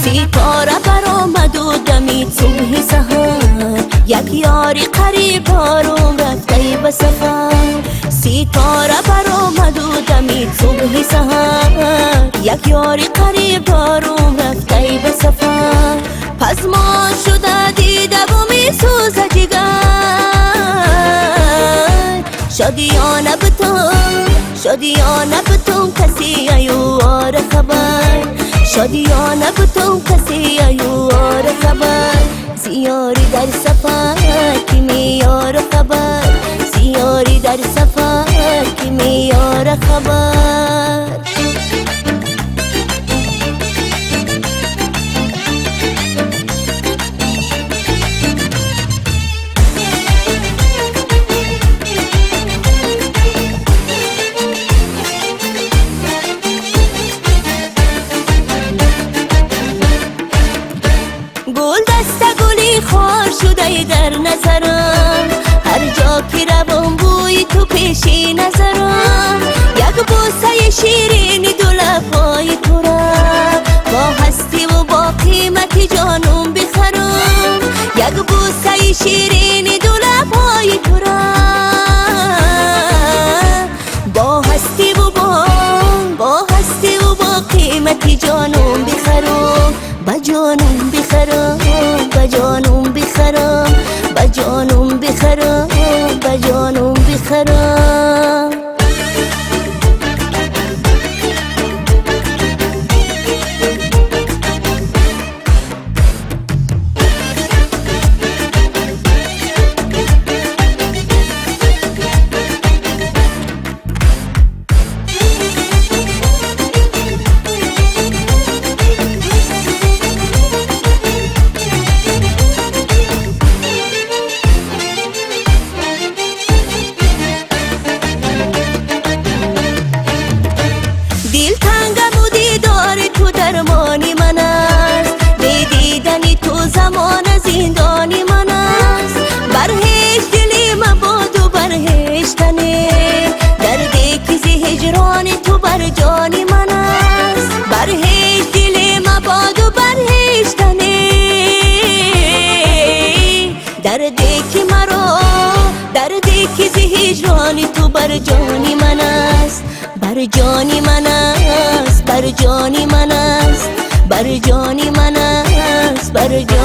ستاره برآمد و دمید صبح سحر، یک یاری قریب آروم رفته به سفر. ستاره برآمد و دمید صبح سحر، یک یاری قریب آروم رفته به سفر. پس ما شده دیده و می سوزه جگر، شادیانه بتون شادیانه بتون کسی ایوار خبر، شادیانه بتون کسی ایوار خبر. زیاری در سفر کی میار خبر، زیاری در سفر کی میار خبر. گل دسته گلی خار شده در نظرم، هر جا که روم بوی تو پیشی نظرم. یک بوسه شیرین دو لبای تو را با هستی و با قیمتی جانم بخرم. یک بوسه شیرین دو لبای تو را با هستی و با قیمتی جانم بخرم. با جانم بخرم با جانم بخرم با جانم بخرم با جانم بخرم. دل تنگم و دیدار تو درمانی من است، دیدنی تو زمان زندانی من است. برهش دلی مباد و برهش تنه، دردی که ز هجران تو بر جانی من است. برهش دلی مباد و برهش تنه، دردی که ز هجران تو بر جانی من است. بر جانی من است بر جانی من است بر جانی من است بر جانی